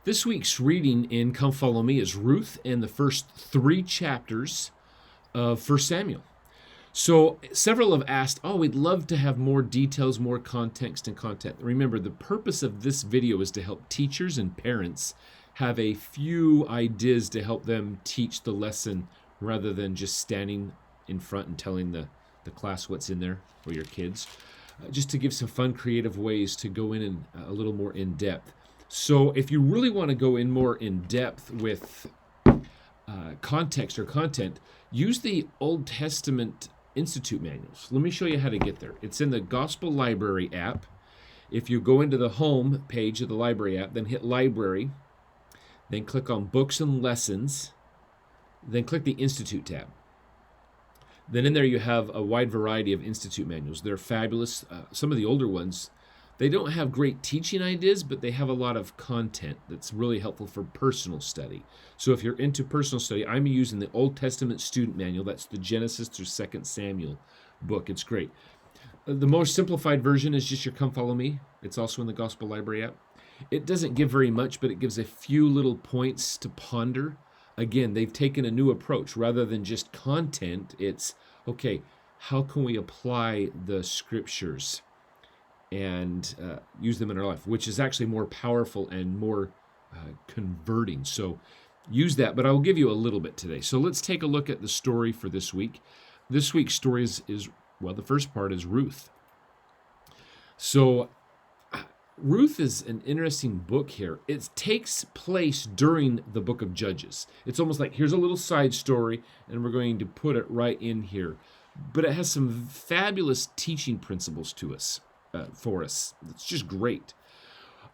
This week's reading in Come Follow Me is Ruth and the first 3 chapters of 1 Samuel. So several have asked, we'd love to have more details, more context and content. Remember, the purpose of this video is to help teachers and parents have a few ideas to help them teach the lesson rather than just standing in front and telling the class what's in there or your kids. Just to give some fun, creative ways to go in and a little more in depth. So if you really want to go in more in depth with context or content, use the Old Testament Institute manuals. Let me show you how to get there. It's in the Gospel Library app. If you go into the home page of the library app, then hit Library, then click on Books and Lessons, then click the Institute tab. Then in there you have a wide variety of Institute manuals. They're fabulous. Some of the older ones, they don't have great teaching ideas, but they have a lot of content that's really helpful for personal study. So if you're into personal study, I'm using the Old Testament Student Manual. That's the Genesis through 2 Samuel book. It's great. The most simplified version is just your Come Follow Me. It's also in the Gospel Library app. It doesn't give very much, but it gives a few little points to ponder. Again, they've taken a new approach. Rather than just content, it's, okay, how can we apply the scriptures and use them in our life, which is actually more powerful and more converting. So use that, but I will give you a little bit today. So let's take a look at the story for this week. This week's story is the first part is Ruth. So Ruth is an interesting book here. It takes place during the book of Judges. It's almost like here's a little side story, and we're going to put it right in here. But it has some fabulous teaching principles to us, for us. It's just great.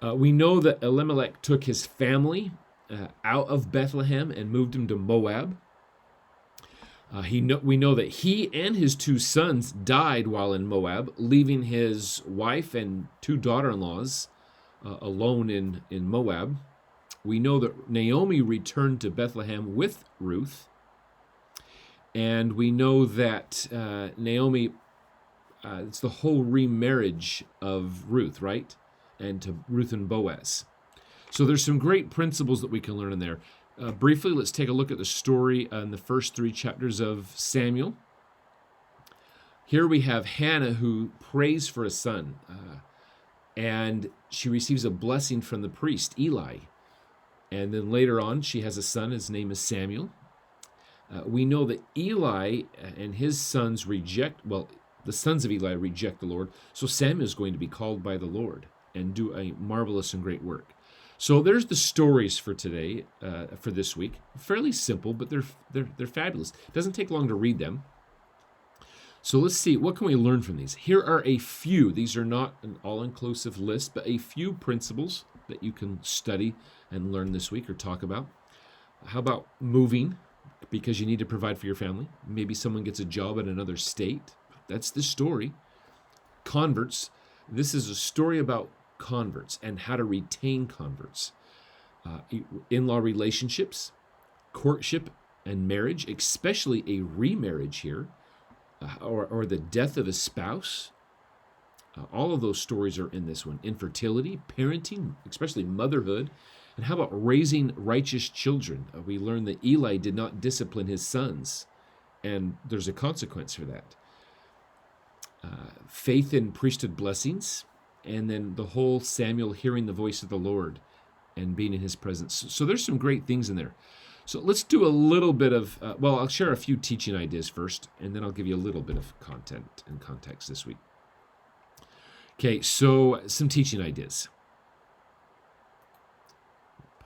We know that Elimelech took his family out of Bethlehem and moved him to Moab. We know that he and his 2 sons died while in Moab, leaving his wife and 2 daughter-in-laws alone in Moab. We know that Naomi returned to Bethlehem with Ruth. And we know that Naomi, it's the whole remarriage of Ruth, right? And to Ruth and Boaz. So there's some great principles that we can learn in there. Briefly, let's take a look at the story in the first 3 chapters of Samuel. Here we have Hannah who prays for a son, and she receives a blessing from the priest, Eli. And then later on, she has a son. His name is Samuel. We know that Eli and his sons the sons of Eli reject the Lord. So Samuel is going to be called by the Lord and do a marvelous and great work. So there's the stories for today, for this week. Fairly simple, but they're fabulous. It doesn't take long to read them. So let's see, what can we learn from these? Here are a few. These are not an all-inclusive list, but a few principles that you can study and learn this week or talk about. How about moving? Because you need to provide for your family. Maybe someone gets a job in another state. That's the story. Converts. This is a story about converts and how to retain converts. In-law relationships, courtship and marriage, especially a remarriage here, or the death of a spouse. All of those stories are in this one. Infertility, parenting, especially motherhood. And how about raising righteous children? We learn that Eli did not discipline his sons, and there's a consequence for that. Faith in priesthood blessings, and then the whole Samuel hearing the voice of the Lord and being in his presence. So there's some great things in there. So let's do a little bit of, I'll share a few teaching ideas first, and then I'll give you a little bit of content and context this week. Okay, so some teaching ideas.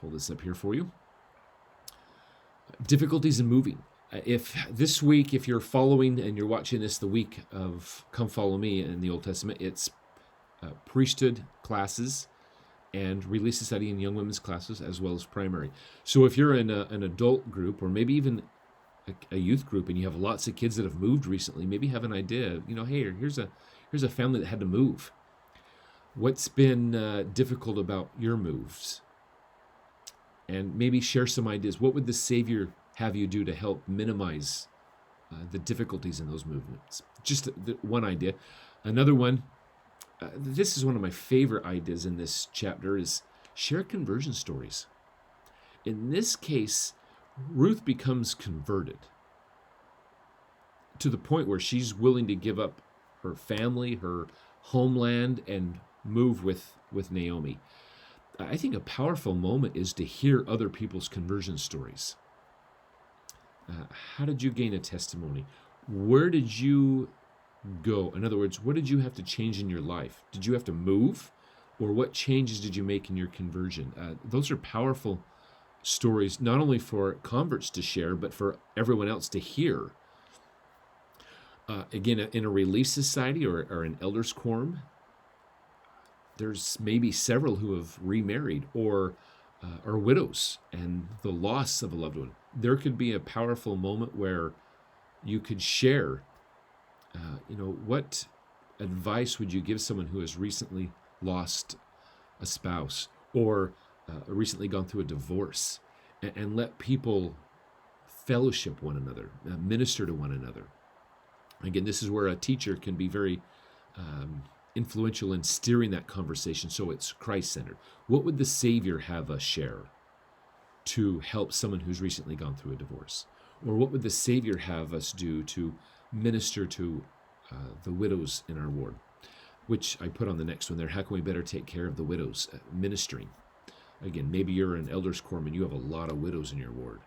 Pull this up here for you. Difficulties in moving. If this week, if you're following and you're watching this the week of Come Follow Me in the Old Testament, it's priesthood classes and Relief Society and Young Women's classes, as well as primary. So if you're in an adult group or maybe even a youth group and you have lots of kids that have moved recently, maybe have an idea, hey, here's a family that had to move. What's been difficult about your moves? And maybe share some ideas. What would the Savior have you do to help minimize the difficulties in those movements? Just one idea. Another one, this is one of my favorite ideas in this chapter, is share conversion stories. In this case, Ruth becomes converted to the point where she's willing to give up her family, her homeland, and move with Naomi. I think a powerful moment is to hear other people's conversion stories. How did you gain a testimony? Where did you go? In other words, what did you have to change in your life? Did you have to move? Or what changes did you make in your conversion? Those are powerful stories, not only for converts to share, but for everyone else to hear. Again, in a Relief Society or an elders quorum, there's maybe several who have remarried or are widows and the loss of a loved one. There could be a powerful moment where you could share, what advice would you give someone who has recently lost a spouse or recently gone through a divorce, and let people fellowship one another, minister to one another. Again, this is where a teacher can be very influential in steering that conversation so it's Christ-centered. What would the Savior have us share to help someone who's recently gone through a divorce? Or what would the Savior have us do to minister to the widows in our ward? Which I put on the next one there. How can we better take care of the widows? Ministering. Again, maybe you're an elders quorum and you have a lot of widows in your ward.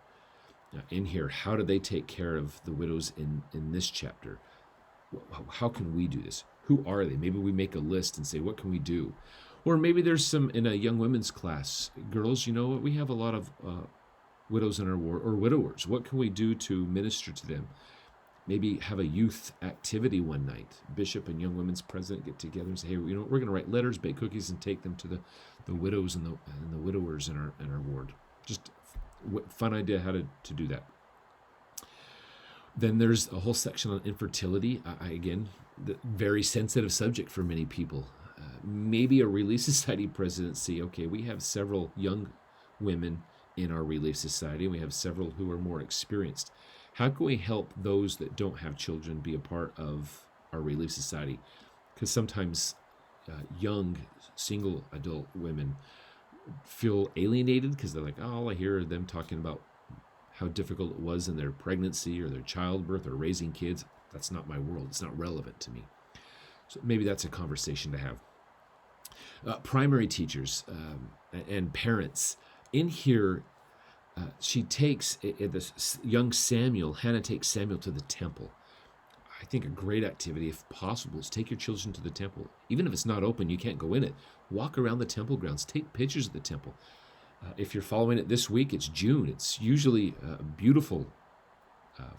In here, how do they take care of the widows in this chapter? How can we do this? Who are they? Maybe we make a list and say, what can we do? Or maybe there's some in a young women's class. Girls, you know what? We have a lot of widows in our ward, or widowers. What can we do to minister to them? Maybe have a youth activity one night. Bishop and young women's president get together and say, hey, we're going to write letters, bake cookies, and take them to the widows and the widowers in our ward. Just fun idea how to do that. Then there's a whole section on infertility. Again, the very sensitive subject for many people. Maybe a Relief Society presidency. Okay, we have several young women in our Relief Society, and we have several who are more experienced. How can we help those that don't have children be a part of our Relief Society? Because sometimes young, single adult women feel alienated because they're like, oh, all I hear are them talking about how difficult it was in their pregnancy or their childbirth or raising kids. That's not my world. It's not relevant to me. So maybe that's a conversation to have. Primary teachers and parents. In here, she takes this young Samuel, Hannah takes Samuel to the temple. I think a great activity, if possible, is take your children to the temple. Even if it's not open, you can't go in it. Walk around the temple grounds. Take pictures of the temple. If you're following it this week, it's June. It's usually a beautiful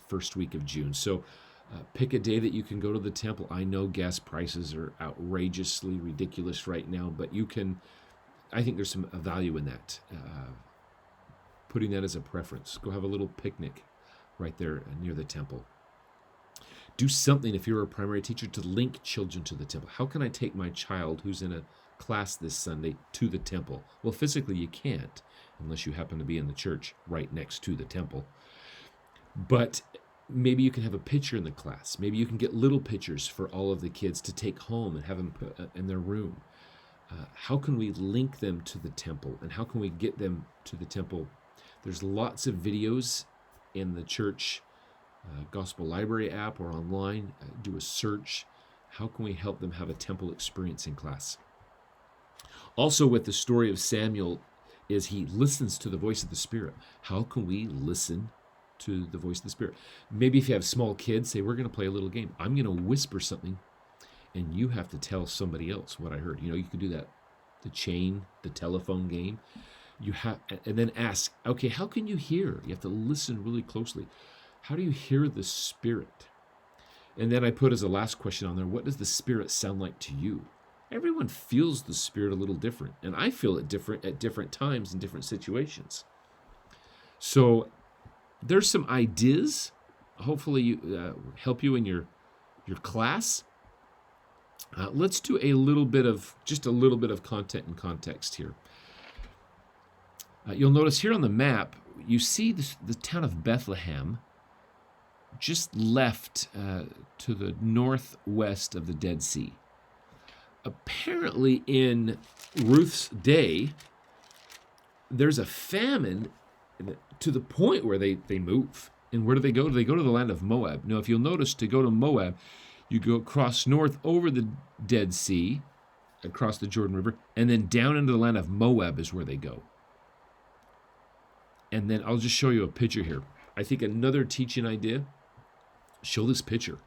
first week of June. So pick a day that you can go to the temple. I know gas prices are outrageously ridiculous right now, but I think there's some value in that. Putting that as a preference. Go have a little picnic right there near the temple. Do something, if you're a primary teacher, to link children to the temple. How can I take my child who's in a class this Sunday to the temple? Well, physically you can't, unless you happen to be in the church right next to the temple. But maybe you can have a picture in the class. Maybe you can get little pictures for all of the kids to take home and have them put in their room. How can we link them to the temple? And how can we get them to the temple? There's lots of videos in the church Gospel Library app or online. Do a search. How can we help them have a temple experience in class? Also, with the story of Samuel, is he listens to the voice of the Spirit. How can we listen to the voice of the Spirit? Maybe if you have small kids, say, we're going to play a little game. I'm going to whisper something, and you have to tell somebody else what I heard. You can do that. The telephone game. And then ask, okay, how can you hear? You have to listen really closely. How do you hear the Spirit? And then I put as a last question on there, what does the Spirit sound like to you? Everyone feels the Spirit a little different, and I feel it different at different times in different situations. So there's some ideas, hopefully you help you in your class. Let's do a little bit of content and context here. You'll notice here on the map, you see the town of Bethlehem just left to the northwest of the Dead Sea. Apparently in Ruth's day, there's a famine to the point where they move. And where do they go? They go to the land of Moab. Now, if you'll notice, to go to Moab, you go across north over the Dead Sea, across the Jordan River, and then down into the land of Moab is where they go. And then I'll just show you a picture here. I think another teaching idea, show this picture.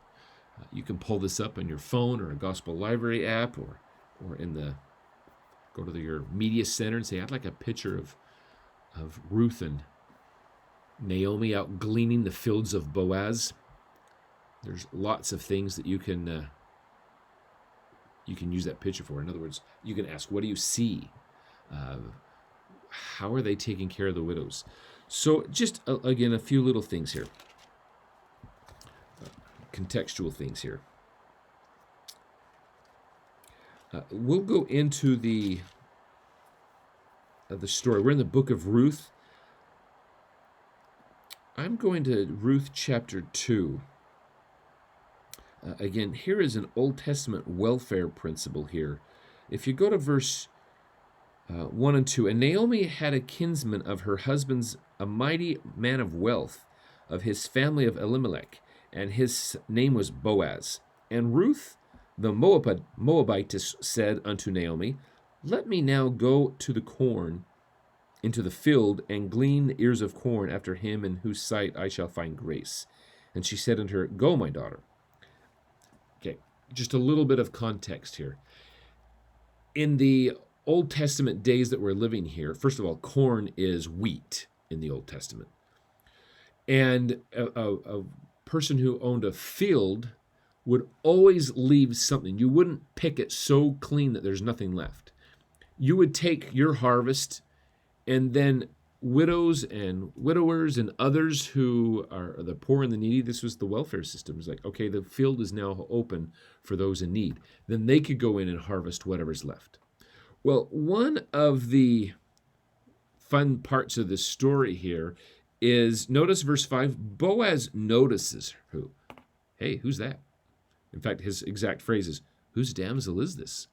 You can pull this up on your phone or a gospel library app, or go to your media center and say, I'd like a picture of Ruth and Naomi out gleaning the fields of Boaz. There's lots of things that you can use that picture for. In other words, you can ask, what do you see? How are they taking care of the widows? So just, again, a few little things here. Contextual things here. We'll go into the story. We're in the book of Ruth. I'm going to Ruth chapter 2. Again, here is an Old Testament welfare principle here. If you go to verse 1 and 2, and Naomi had a kinsman of her husband's, a mighty man of wealth, of his family of Elimelech, and his name was Boaz. And Ruth the Moabitess said unto Naomi, Let me now go to the corn into the field, and glean the ears of corn after him in whose sight I shall find grace. And she said unto her, Go, my daughter. Okay, just a little bit of context here. In the Old Testament days that we're living here, first of all, corn is wheat in the Old Testament. And a person who owned a field would always leave something. You wouldn't pick it so clean that there's nothing left. You would take your harvest, and then widows and widowers and others who are the poor and the needy, this was the welfare system. It's like, okay, the field is now open for those in need. Then they could go in and harvest whatever's left. Well, one of the fun parts of this story here is, notice verse 5, Boaz notices who? Hey, who's that? In fact, his exact phrase is, whose damsel is this?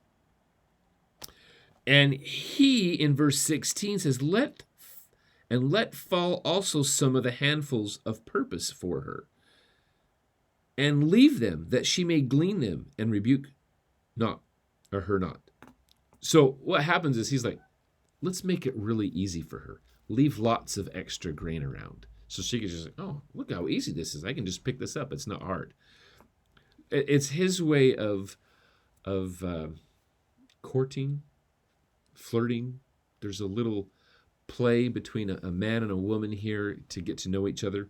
And he, in verse 16, says, let fall also some of the handfuls of purpose for her, and leave them, that she may glean them, and rebuke not, or her not. So what happens is he's like, let's make it really easy for her. Leave lots of extra grain around. So she can just say, oh, look how easy this is. I can just pick this up. It's not hard. It's his way of courting, flirting. There's a little play between a man and a woman here to get to know each other.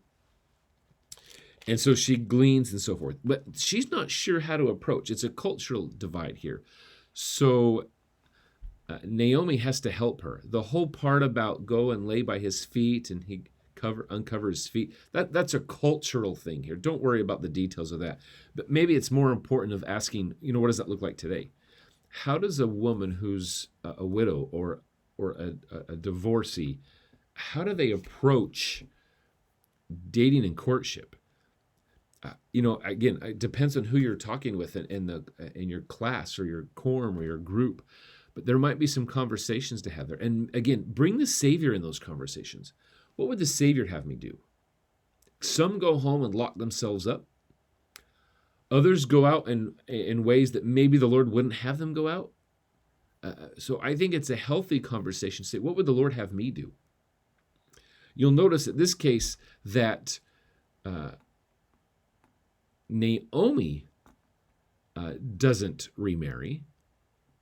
And so she gleans and so forth. But she's not sure how to approach. It's a cultural divide here. So Naomi has to help her. The whole part about go and lay by his feet and he uncover his feet, that's a cultural thing here. Don't worry about the details of that. But maybe it's more important of asking, what does that look like today? How does a woman who's a widow or a divorcee, how do they approach dating and courtship? Again, it depends on who you're talking with in your class or your quorum or your group. But there might be some conversations to have there. And again, bring the Savior in those conversations. What would the Savior have me do? Some go home and lock themselves up. Others go out in ways that maybe the Lord wouldn't have them go out. So I think it's a healthy conversation. Say, what would the Lord have me do? You'll notice in this case that Naomi doesn't remarry,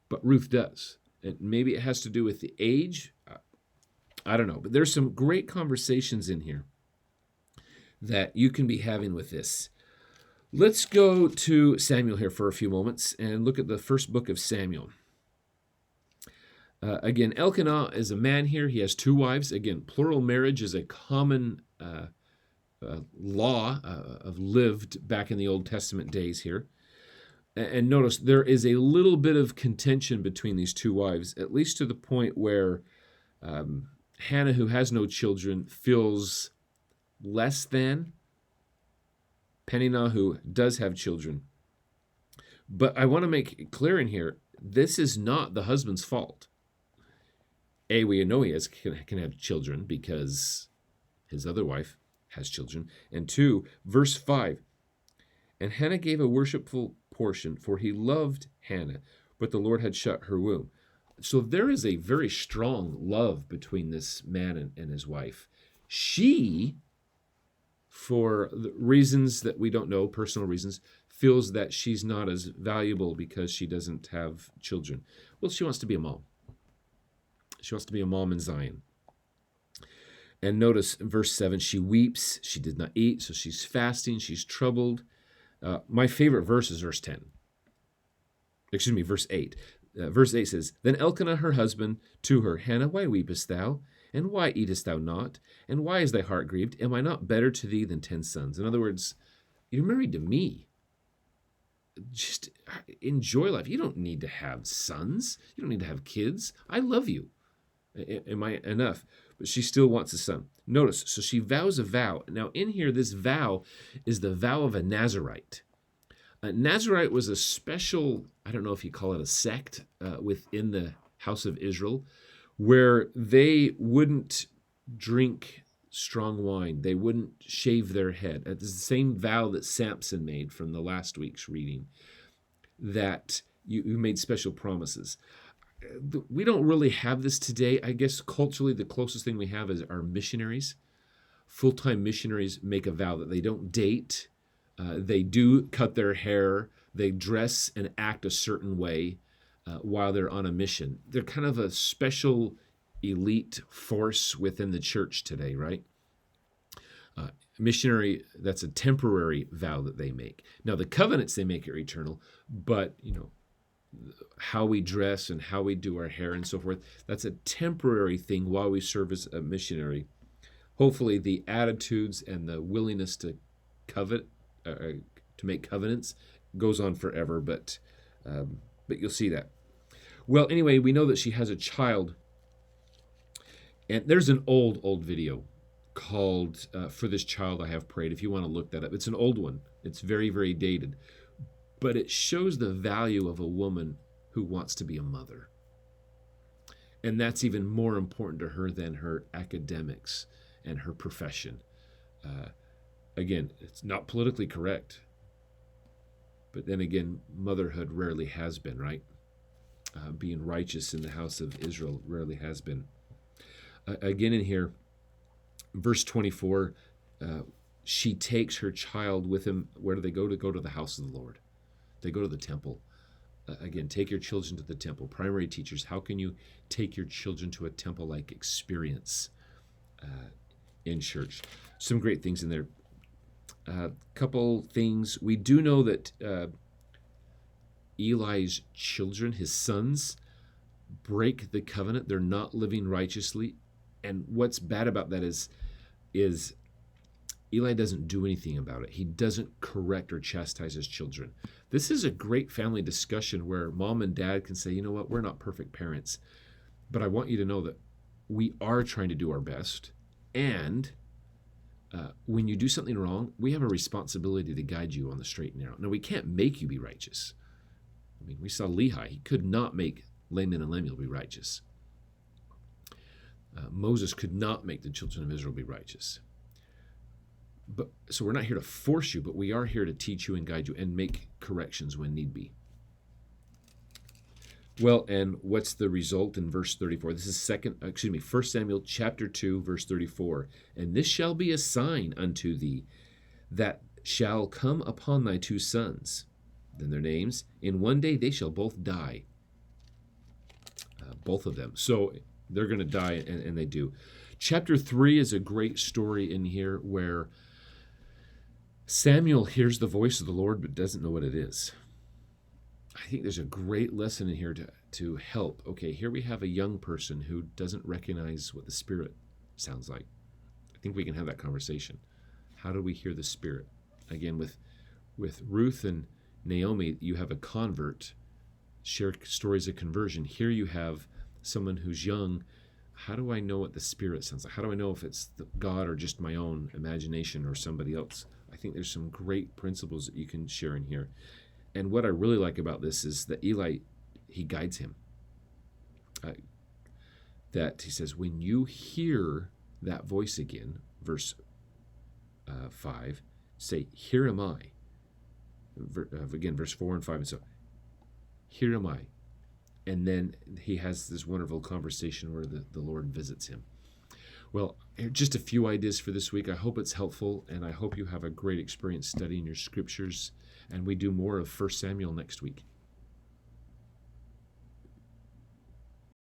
but Ruth does. And maybe it has to do with the age. I don't know. But there's some great conversations in here that you can be having with this. Let's go to Samuel here for a few moments and look at the first book of Samuel. Again, Elkanah is a man here. He has two wives. Again, plural marriage is a common law lived back in the Old Testament days here. And notice there is a little bit of contention between these two wives, at least to the point where Hannah, who has no children, feels less than Peninnah, who does have children. But I want to make it clear in here, this is not the husband's fault. We know he can have children because his other wife, has children. And 2, verse 5, and Hannah gave a worshipful portion, for he loved Hannah, but the Lord had shut her womb. So there is a very strong love between this man and his wife. She, for the reasons that we don't know, personal reasons, feels that she's not as valuable because she doesn't have children. Well, she wants to be a mom. She wants to be a mom in Zion. And notice in verse 7, she weeps, she did not eat, so she's fasting, she's troubled. My favorite verse is verse 10. Excuse me, verse 8. Verse 8 says, then Elkanah her husband to her, Hannah, why weepest thou? And why eatest thou not? And why is thy heart grieved? Am I not better to thee than 10 sons? In other words, you're married to me. Just enjoy life. You don't need to have sons. You don't need to have kids. I love you. Am I enough? But she still wants a son. Notice, so she vows a vow. Now in here, this vow is the vow of a Nazirite. A Nazirite was a special, I don't know if you call it a sect within the house of Israel, where they wouldn't drink strong wine. They wouldn't shave their head. It's the same vow that Samson made from the last week's reading, that you made special promises. We don't really have this today. I guess culturally the closest thing we have is our missionaries. Full-time missionaries make a vow that they don't date. They do cut their hair. They dress and act a certain way while they're on a mission. They're kind of a special elite force within the church today, right? Missionary, that's a temporary vow that they make. Now, the covenants they make are eternal, but, how we dress and how we do our hair and so forth, that's a temporary thing while we serve as a missionary. Hopefully, the attitudes and the willingness to make covenants goes on forever, but you'll see that. Well, anyway, we know that she has a child, and there's an old video called For This Child I Have Prayed. If you want to look that up, it's an old one. It's very, very dated, but it shows the value of a woman who wants to be a mother. And that's even more important to her than her academics and her profession. Again, it's not politically correct, but then again, motherhood rarely has been, right? Being righteous in the house of Israel rarely has been. Again in here, verse 24, she takes her child with him. Where do they go? To go to the house of the Lord. They go to the temple. Again, take your children to the temple. Primary teachers, how can you take your children to a temple-like experience in church? Some great things in there. Couple things. We do know that Eli's children, his sons, break the covenant. They're not living righteously. And what's bad about that is Eli doesn't do anything about it. He doesn't correct or chastise his children. This is a great family discussion where mom and dad can say, you know what, we're not perfect parents, but I want you to know that we are trying to do our best. And when you do something wrong, we have a responsibility to guide you on the straight and narrow. Now, we can't make you be righteous. I mean, we saw Lehi. He could not make Laman and Lemuel be righteous. Moses could not make the children of Israel be righteous. So we're not here to force you, but we are here to teach you and guide you and make corrections when need be. Well, and what's the result in verse 34? This is 1 Samuel chapter 2, verse 34. And this shall be a sign unto thee that shall come upon thy 2 sons. Then their names, in one day they shall both die. Both of them. So they're going to die, and they do. Chapter 3 is a great story in here where Samuel hears the voice of the Lord but doesn't know what it is. I think there's a great lesson in here to help. Okay, here we have a young person who doesn't recognize what the Spirit sounds like. I think we can have that conversation. How do we hear the Spirit? Again, with Ruth and Naomi, you have a convert, share stories of conversion. Here you have someone who's young. How do I know what the Spirit sounds like? How do I know if it's God or just my own imagination or somebody else? I think there's some great principles that you can share in here. And what I really like about this is that Eli, he guides him. That he says, when you hear that voice again, verse 5, say, "Here am I." Again, verse 4 and 5. And so, "Here am I." And then he has this wonderful conversation where the Lord visits him. Well, just a few ideas for this week. I hope it's helpful, and I hope you have a great experience studying your scriptures. And we do more of 1 Samuel next week.